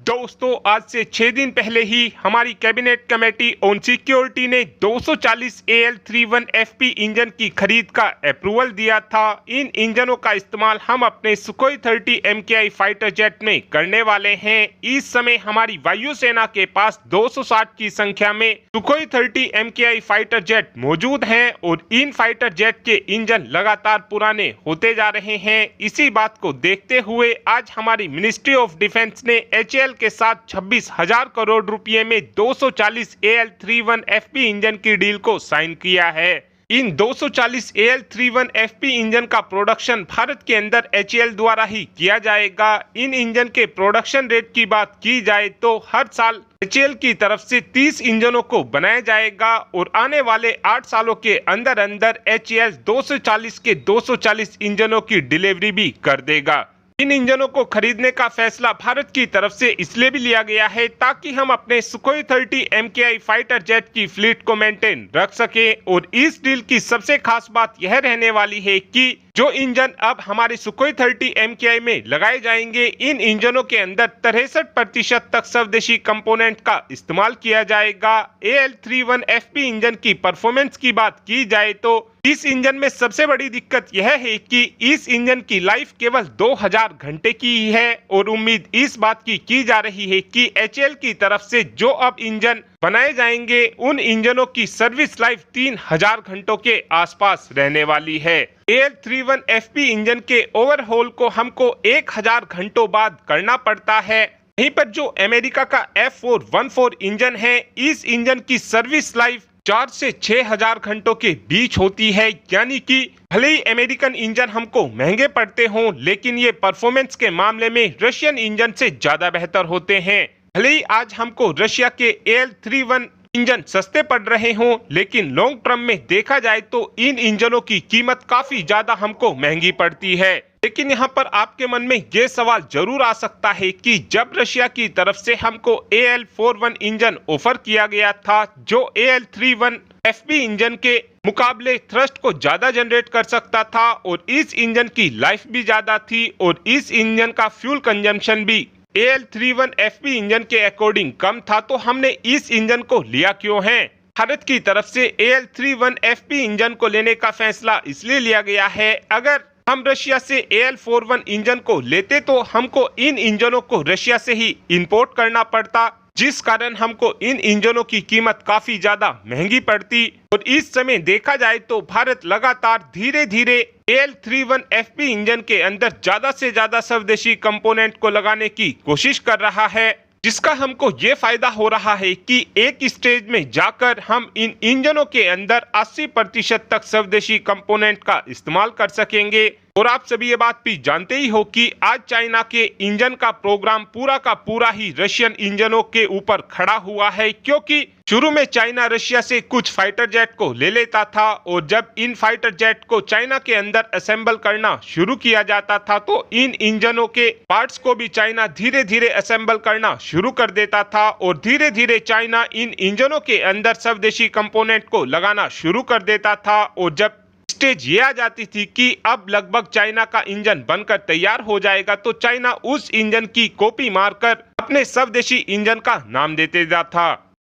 दोस्तों, आज से 6 दिन पहले ही हमारी कैबिनेट कमेटी ऑन सिक्योरिटी ने 240 AL-31FP इंजन की खरीद का अप्रूवल दिया था। इन इंजनों का इस्तेमाल हम अपने सुखोई 30 MKI फाइटर जेट में करने वाले हैं। इस समय हमारी वायुसेना के पास 260 की संख्या में सुखोई 30 MKI फाइटर जेट मौजूद हैं और इन फाइटर जेट के इंजन लगातार पुराने होते जा रहे हैं। इसी बात को देखते हुए आज हमारी मिनिस्ट्री ऑफ डिफेंस ने HAL के साथ 26,000 करोड़ रुपए में 240 AL-31FP इंजन की डील को साइन किया है। इन 240 AL-31FP इंजन का प्रोडक्शन भारत के अंदर HAL द्वारा ही किया जाएगा। इन इंजन के प्रोडक्शन रेट की बात की जाए तो हर साल HAL की तरफ से 30 इंजनों को बनाया जाएगा और आने वाले 8 सालों के अंदर अंदर HAL 240 के 240 इंजनों की डिलीवरी भी कर देगा। इन इंजनों को खरीदने का फैसला भारत की तरफ से इसलिए भी लिया गया है ताकि हम अपने सुखोई 30 MKI फाइटर जेट की फ्लीट को मेंटेन रख सकें। और इस डील की सबसे खास बात यह रहने वाली है कि जो इंजन अब हमारे सुखोई 30 MKI में लगाए जाएंगे, इन इंजनों के अंदर 63% तक स्वदेशी कंपोनेंट का इस्तेमाल किया जाएगा। AL-31FP इंजन की परफॉर्मेंस की बात की जाए तो इस इंजन में सबसे बड़ी दिक्कत यह है कि इस इंजन की लाइफ केवल 2000 घंटे की ही है और उम्मीद इस बात की जा रही है कि HAL की तरफ से जो अब इंजन बनाए जाएंगे उन इंजनों की सर्विस लाइफ 3000 घंटों के आसपास रहने वाली है। AL-31FP इंजन के ओवरहॉल को हमको 1000 घंटों बाद करना पड़ता है। वहीं पर जो अमेरिका का F414 इंजन है, इस इंजन की सर्विस लाइफ 4 से 6000 घंटों के बीच होती है। यानी कि भले ही अमेरिकन इंजन हमको महंगे पड़ते हों, लेकिन ये परफॉर्मेंस के मामले में रशियन इंजन से ज्यादा बेहतर होते हैं। भले ही आज हमको रशिया के AL-31 इंजन सस्ते पड़ रहे हों, लेकिन लॉन्ग टर्म में देखा जाए तो इन इंजनों की कीमत काफी ज्यादा हमको महंगी पड़ती है। लेकिन यहाँ पर आपके मन में ये सवाल जरूर आ सकता है कि जब रशिया की तरफ से हमको AL-41 इंजन ऑफर किया गया था, जो AL-31FP इंजन के मुकाबले थ्रस्ट को ज्यादा जनरेट कर सकता था और इस इंजन की लाइफ भी ज्यादा थी और इस इंजन का फ्यूल कंजम्पशन भी AL-31FP इंजन के अकॉर्डिंग कम था, तो हमने इस इंजन को लिया क्यों है? भारत की तरफ से AL-31FP इंजन को लेने का फैसला इसलिए लिया गया है, अगर हम रशिया से AL-41 इंजन को लेते तो हमको इन इंजनों को रशिया से ही इंपोर्ट करना पड़ता, जिस कारण हमको इन इंजनों की कीमत काफी ज्यादा महंगी पड़ती। और इस समय देखा जाए तो भारत लगातार धीरे धीरे AL-31FP इंजन के अंदर ज्यादा से ज्यादा स्वदेशी कंपोनेंट को लगाने की कोशिश कर रहा है, जिसका हमको ये फायदा हो रहा है कि एक स्टेज में जाकर हम इन इंजनों के अंदर 80% तक स्वदेशी कंपोनेंट का इस्तेमाल कर सकेंगे। और आप सभी ये बात भी जानते ही हो कि आज चाइना के इंजन का प्रोग्राम पूरा का पूरा ही रशियन इंजनों के ऊपर खड़ा हुआ है, क्योंकि शुरू में चाइना रशिया से कुछ फाइटर जेट को ले लेता था और जब इन फाइटर जेट को चाइना के अंदर असेंबल करना शुरू किया जाता था तो इन इंजनों के पार्ट्स को भी चाइना धीरे धीरे असेंबल करना शुरू कर देता था और धीरे धीरे चाइना इन इंजनों के अंदर स्वदेशी कंपोनेंट को लगाना शुरू कर देता था। और जब स्टेज ये आ जाती थी कि अब लगभग चाइना का इंजन बनकर तैयार हो जाएगा, तो चाइना उस इंजन की कॉपी मारकर अपने स्वदेशी इंजन का नाम देते था।